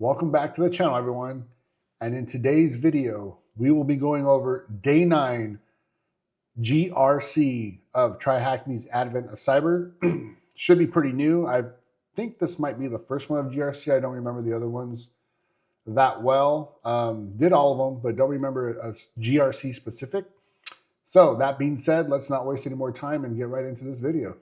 Welcome back to the channel, everyone. And in today's video, we will be going over day 9 GRC of TryHackMe's Advent of Cyber. Should be pretty new. I think this might be the first one of GRC. I don't remember the other ones that well. Did all of them, but don't remember a GRC specific. So that being said, let's not waste any more time and get right into this video.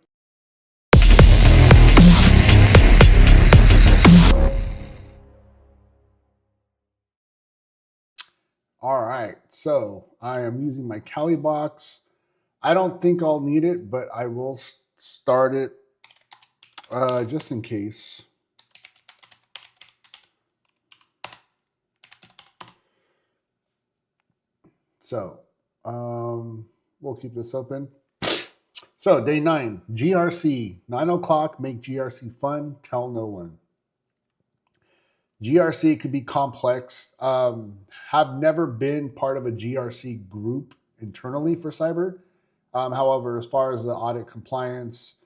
All right, so I am using my Kali box. I don't think I'll need it, but I will start it just in case. So we'll keep this open. So day 9, GRC, 9 o'clock, make GRC fun, tell no one. GRC could be complex. Have never been part of a GRC group internally for cyber. However, as far as the audit compliance,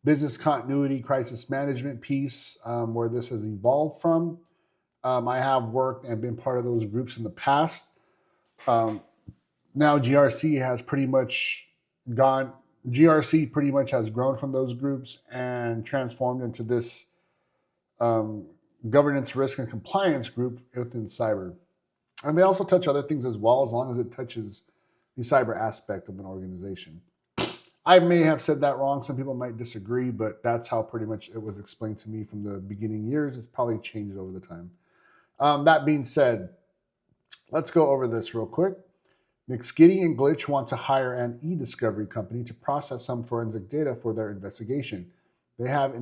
business continuity, crisis management piece, where this has evolved from, I have worked and been part of those groups in the past. Now GRC has pretty much has grown from those groups and transformed into this governance, risk, and compliance group within cyber. And they also touch other things as well, as long as it touches the cyber aspect of an organization. I may have said that wrong. Some people might disagree, but that's how pretty much it was explained to me from the beginning years. It's probably changed over the time. That being said, let's go over this real quick. McSkitty and Glitch want to hire an e-discovery company to process some forensic data for their investigation. They have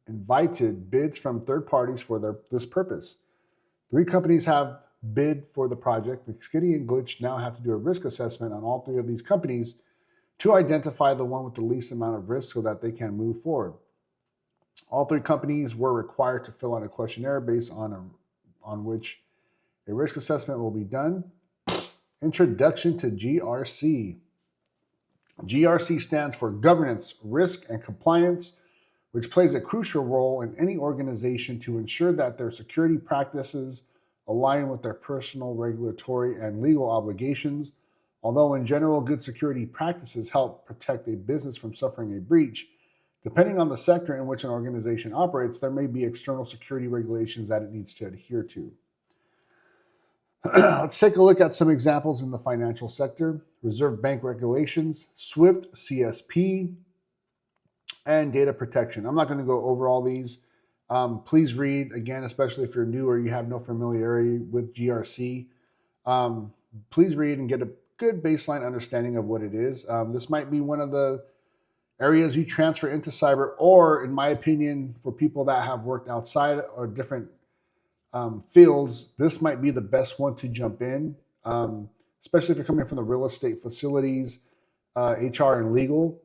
invited bids from third parties for this purpose. 3 companies have bid for the project. McSkitty and Glitch now have to do a risk assessment on all 3 of these companies to identify the one with the least amount of risk so that they can move forward. All 3 companies were required to fill out a questionnaire based on which a risk assessment will be done. Introduction to GRC. GRC stands for Governance, Risk, and Compliance, which plays a crucial role in any organization to ensure that their security practices align with their personal, regulatory, and legal obligations. Although in general, good security practices help protect a business from suffering a breach, depending on the sector in which an organization operates, there may be external security regulations that it needs to adhere to. Let's take a look at some examples in the financial sector. Reserve Bank regulations, SWIFT, CSP, and data protection. I'm not going to go over all these. Please read, again, especially if you're new or you have no familiarity with GRC. Please read and get a good baseline understanding of what it is. This might be one of the areas you transfer into cyber, or in my opinion, for people that have worked outside or different fields, this might be the best one to jump in, especially if you're coming from the real estate, facilities, HR, and legal,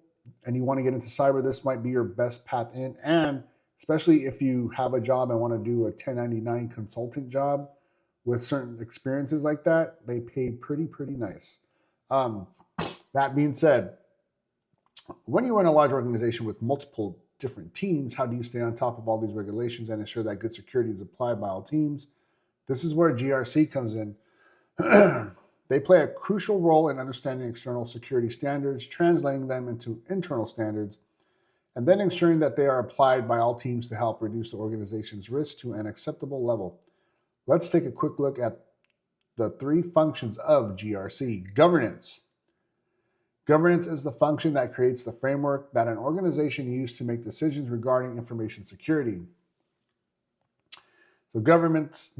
and you want to get into cyber. This might be your best path in, and especially if you have a job and want to do a 1099 consultant job with certain experiences like that, they pay pretty nice. That being said, when you run a large organization with multiple different teams, how do you stay on top of all these regulations and ensure that good security is applied by all teams? This is where GRC comes in. They play a crucial role in understanding external security standards, translating them into internal standards, and then ensuring that they are applied by all teams to help reduce the organization's risk to an acceptable level. Let's take a quick look at the 3 functions of GRC. Governance. Governance is the function that creates the framework that an organization uses to make decisions regarding information security. So governance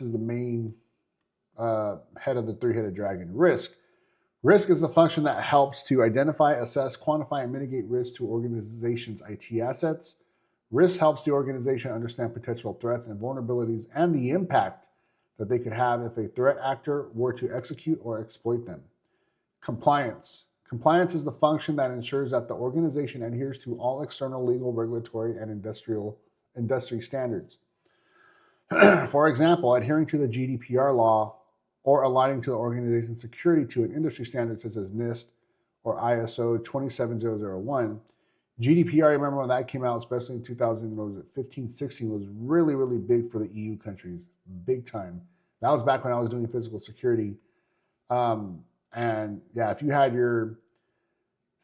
is the main head of the 3-headed dragon. Risk. Risk is the function that helps to identify, assess, quantify, and mitigate risk to organizations' IT assets. Risk helps the organization understand potential threats and vulnerabilities and the impact that they could have if a threat actor were to execute or exploit them. Compliance. Compliance is the function that ensures that the organization adheres to all external legal, regulatory, and industry standards. For example, adhering to the GDPR law or aligning to the organization's security to an industry standard such as NIST or ISO 27001 GDPR, I remember when that came out, especially in 2000, what was it, 15, 16, was really, really big for the EU countries, big time. That was back when I was doing physical security. Um, and yeah, if you had your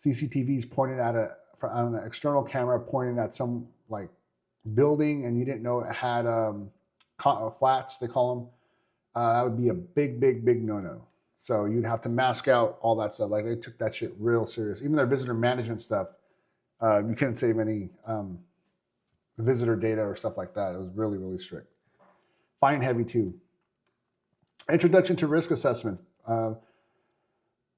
CCTVs pointed at on an external camera pointed at some like building and you didn't know it had flats, they call them, that would be a big, big, big no-no. So you'd have to mask out all that stuff. Like they took that shit real serious. Even their visitor management stuff, you couldn't save any visitor data or stuff like that. It was really, really strict. Fine heavy too. Introduction to risk assessments.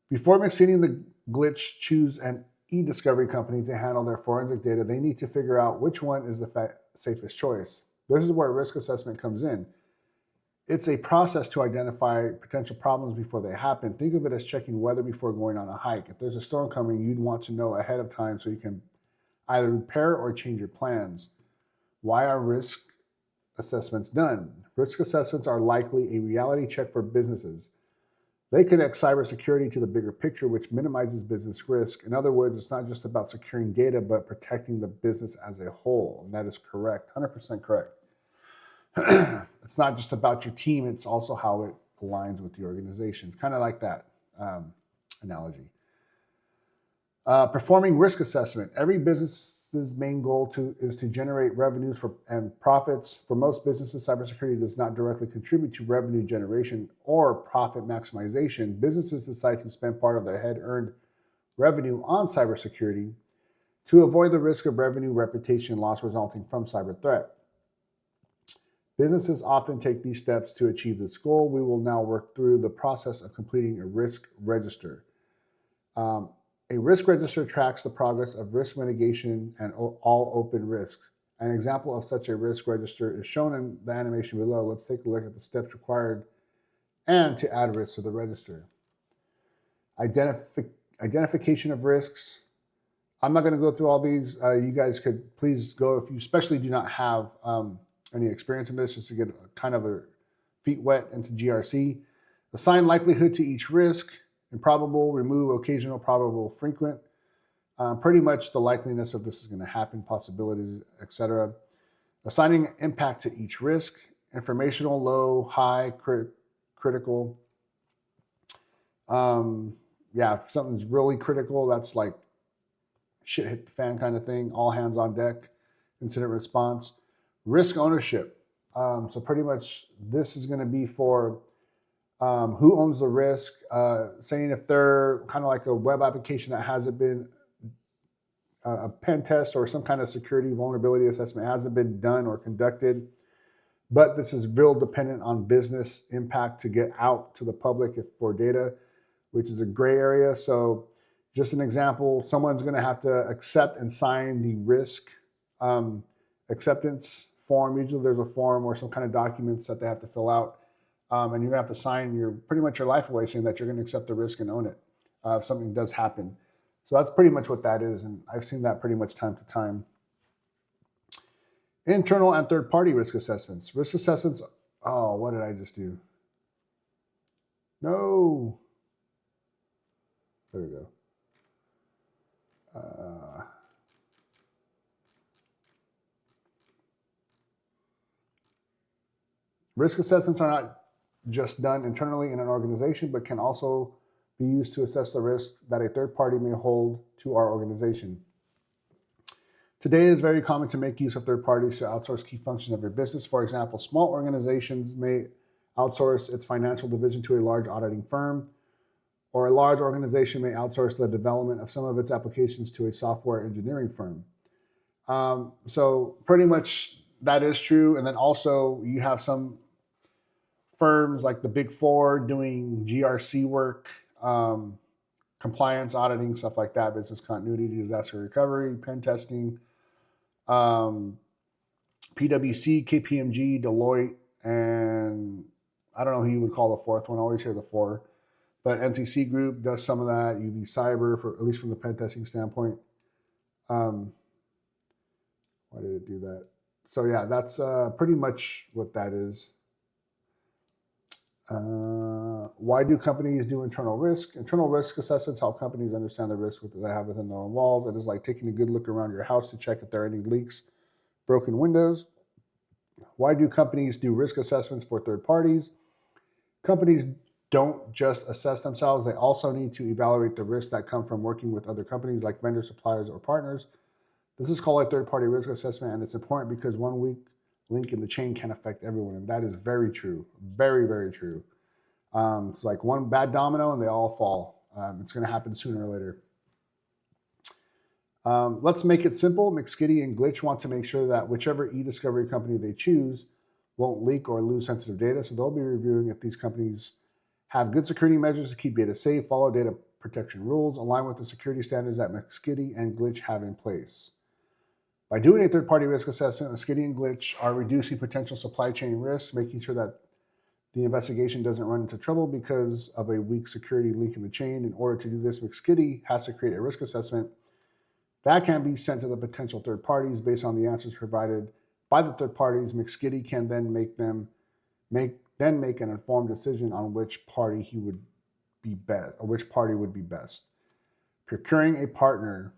Before succeeding the glitch, choose an e-discovery company to handle their forensic data. They need to figure out which one is the safest choice. This is where risk assessment comes in. It's a process to identify potential problems before they happen. Think of it as checking weather before going on a hike. If there's a storm coming, you'd want to know ahead of time so you can either repair or change your plans. Why are risk assessments done? Risk assessments are likely a reality check for businesses. They connect cybersecurity to the bigger picture, which minimizes business risk. In other words, it's not just about securing data, but protecting the business as a whole. And that is correct, 100% correct. It's not just about your team, it's also how it aligns with the organization. Kind of like that analogy. Performing risk assessment. Every business's main goal is to generate revenues and profits. For most businesses, cybersecurity does not directly contribute to revenue generation or profit maximization. Businesses decide to spend part of their head-earned revenue on cybersecurity to avoid the risk of revenue, reputation, loss resulting from cyber threat. Businesses often take these steps to achieve this goal. We will now work through the process of completing a risk register. A risk register tracks the progress of risk mitigation and all open risks. An example of such a risk register is shown in the animation below. Let's take a look at the steps required and to add risks to the register. Identification of risks. I'm not going to go through all these. You guys could please go if you especially do not have any experience in this, just to get kind of a feet wet into GRC. Assign likelihood to each risk. Improbable, remove occasional, probable, frequent. Pretty much the likeliness of this is going to happen, possibilities, etc. Assigning impact to each risk. Informational, low, high, critical. Yeah, if something's really critical, that's like shit hit the fan kind of thing. All hands on deck. Incident response. Risk ownership. So pretty much this is going to be for who owns the risk, saying if they're kind of like a web application that hasn't been a pen test or some kind of security vulnerability assessment hasn't been done or conducted, but this is real dependent on business impact to get out to the public for data, which is a gray area. So just an example, someone's going to have to accept and sign the risk acceptance form. Usually there's a form or some kind of documents that they have to fill out. And you're gonna have to sign pretty much your life away saying that you're gonna accept the risk and own it if something does happen. So that's pretty much what that is, and I've seen that pretty much time to time. Internal and third-party risk assessments. Risk assessments, oh, what did I just do? No. There we go. Risk assessments are not just done internally in an organization, but can also be used to assess the risk that a third party may hold to our organization. Today, it is very common to make use of third parties to outsource key functions of your business. For example, small organizations may outsource its financial division to a large auditing firm, or a large organization may outsource the development of some of its applications to a software engineering firm. So pretty much that is true. And then also you have some firms like the Big Four doing GRC work, compliance, auditing, stuff like that, business continuity, disaster recovery, pen testing, PwC, KPMG, Deloitte, and I don't know who you would call the fourth one. I always hear the four. But NCC Group does some of that, UV Cyber, for at least from the pen testing standpoint. Why did it do that? So yeah, that's pretty much what that is. Why do companies do internal risk? Internal risk assessments help companies understand the risk that they have within their own walls. It is like taking a good look around your house to check if there are any leaks, broken windows. Why do companies do risk assessments for third parties? Companies don't just assess themselves, they also need to evaluate the risks that come from working with other companies like vendors, suppliers, or partners. This is called a third party risk assessment, and it's important because one weak link in the chain can affect everyone. And that is very true. Very, very true. It's like one bad domino and they all fall. It's going to happen sooner or later. Let's make it simple. McSkitty and Glitch want to make sure that whichever e-discovery company they choose won't leak or lose sensitive data. So they'll be reviewing if these companies have good security measures to keep data safe, follow data protection rules, align with the security standards that McSkitty and Glitch have in place. By doing a third-party risk assessment, McSkitty and Glitch are reducing potential supply chain risks, making sure that the investigation doesn't run into trouble because of a weak security link in the chain. In order to do this, McSkitty has to create a risk assessment that can be sent to the potential third parties based on the answers provided by the third parties. McSkitty can then make an informed decision on which party he would be best, or which party would be best. Procuring a partner,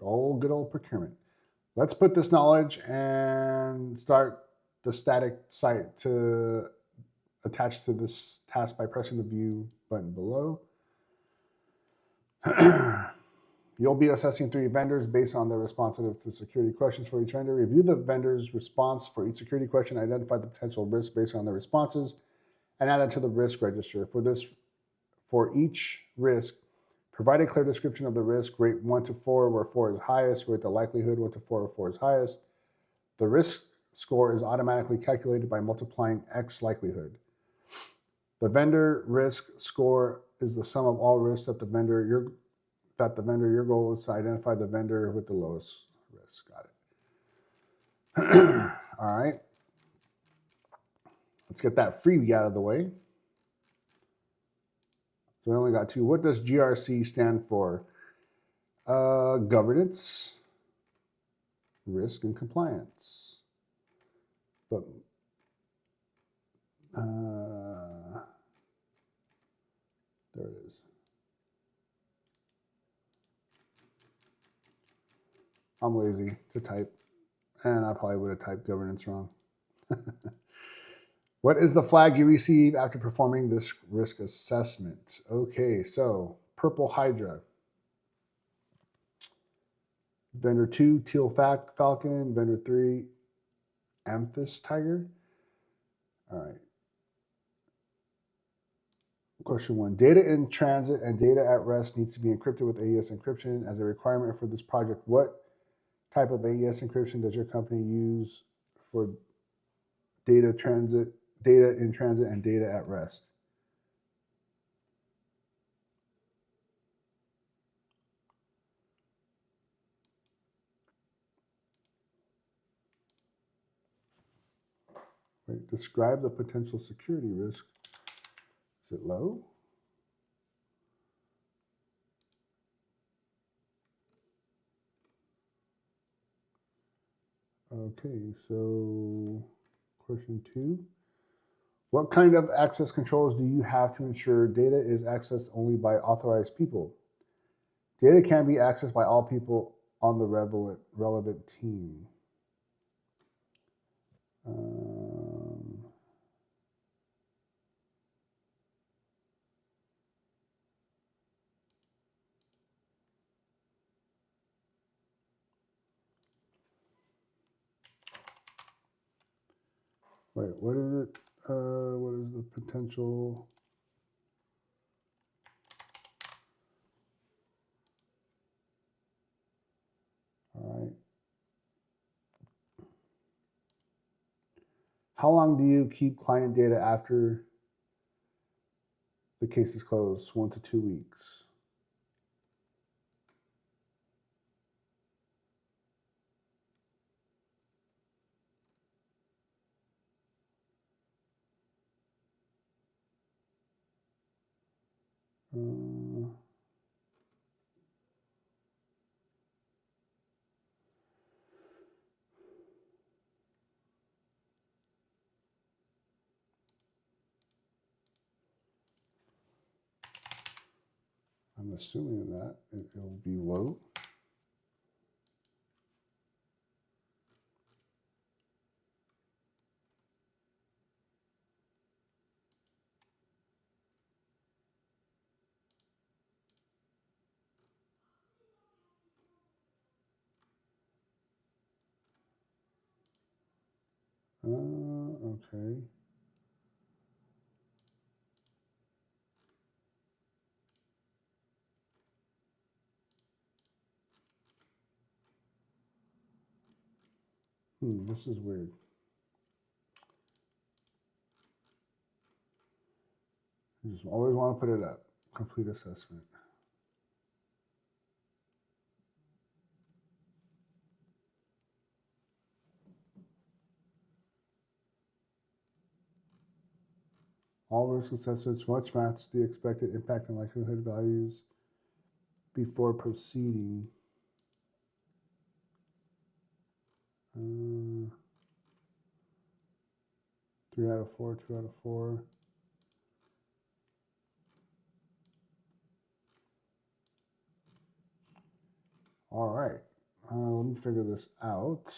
good old procurement. Let's put this knowledge and start the static site to attach to this task by pressing the view button below. You'll be assessing 3 vendors based on their responsiveness to security questions for each vendor. Review the vendor's response for each security question, identify the potential risks based on their responses, and add it to the risk register. For each risk, provide a clear description of the risk. Rate 1 to 4, where 4 is highest. Rate the likelihood 1 to 4, where 4 is highest. The risk score is automatically calculated by multiplying X likelihood. The vendor risk score is the sum of all risks that the vendor your goal is to identify the vendor with the lowest risk. Got it. All right. Let's get that freebie out of the way. So we only got 2. What does GRC stand for? Governance, risk, and compliance. But there it is. I'm lazy to type, and I probably would have typed governance wrong. What is the flag you receive after performing this risk assessment? Okay, so purple Hydra. Vendor 2, teal falcon. Vendor 3, amethyst tiger. All right. Question 1. Data in transit and data at rest needs to be encrypted with AES encryption. As a requirement for this project, what type of AES encryption does your company use for data in transit, and data at rest? Right. Describe the potential security risk. Is it low? Okay, so question 2. What kind of access controls do you have to ensure data is accessed only by authorized people? Data can be accessed by all people on the relevant team. Wait, what is it? What is the potential? All right. How long do you keep client data after the case is closed? 1 to 2 weeks. I'm assuming that it will be low. Okay. This is weird. You just always want to put it up. Complete assessment. All risk assessments must match the expected impact and likelihood values before proceeding. 3 out of 4, 2 out of 4. All right, let me figure this out.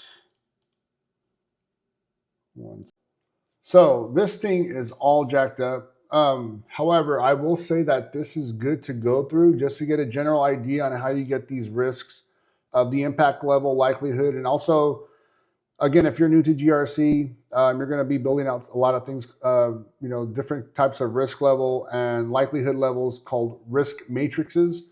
So this thing is all jacked up. However, I will say that this is good to go through just to get a general idea on how you get these risks of the impact level, likelihood, and also, again, if you're new to GRC, you're going to be building out a lot of things, different types of risk level and likelihood levels called risk matrices.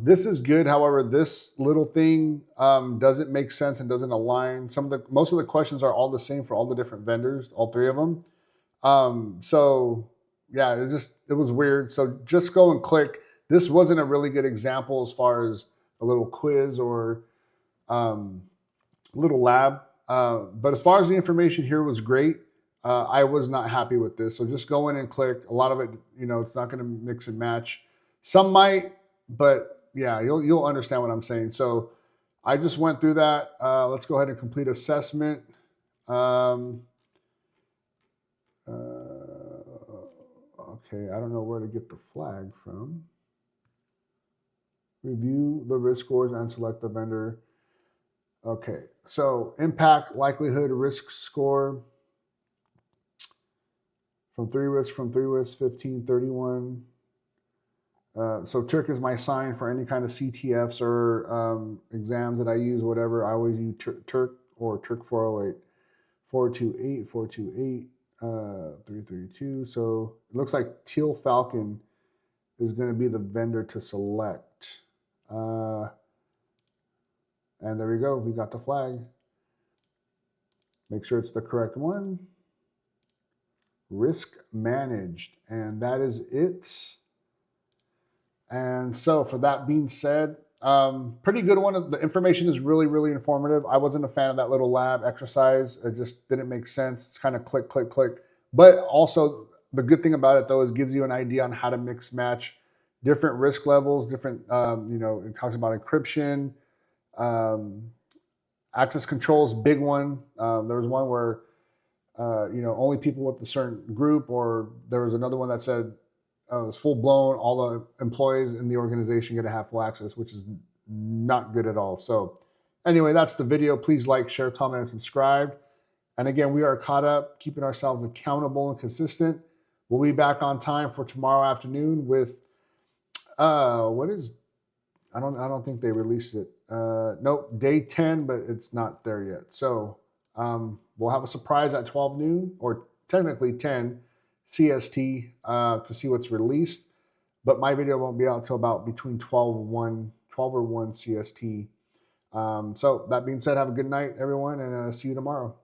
This is good. However, this little thing doesn't make sense and doesn't align. Most of the questions are all the same for all the different vendors, all three of them. So yeah, it was weird. So just go and click. This wasn't a really good example as far as a little quiz or little lab. But as far as the information here was great. I was not happy with this. So just go in and click. A lot of it, it's not going to mix and match. Some might, but yeah, you'll understand what I'm saying. So I just went through that. Let's go ahead and complete assessment. Okay, I don't know where to get the flag from. Review the risk scores and select the vendor. Okay, so impact, likelihood, risk score from 3 risks, 15, 31. So Turk is my sign for any kind of CTFs or exams that I use, whatever. I always use Turk or Turk 408, 428, 428, 332. So it looks like Teal Falcon is going to be the vendor to select. And there we go. We got the flag. Make sure it's the correct one. Risk managed. And that is it. And so for that being said, pretty good one. The information is really, really informative. I wasn't a fan of that little lab exercise. It just didn't make sense. It's kind of click, click, click. But also the good thing about it though is it gives you an idea on how to mix match different risk levels, different, it talks about encryption, access controls, big one. There was one where, only people with a certain group, or there was another one that said it was full blown. All the employees in the organization get to have full access, which is not good at all. So anyway, that's the video. Please like, share, comment, and subscribe. And again, we are caught up, keeping ourselves accountable and consistent. We'll be back on time for tomorrow afternoon with I don't think they released it. Nope, day 10, but it's not there yet. So we'll have a surprise at 12 noon, or technically 10 CST, to see what's released. But my video won't be out till about between 12 or 1 CST. So that being said, have a good night, everyone, and see you tomorrow.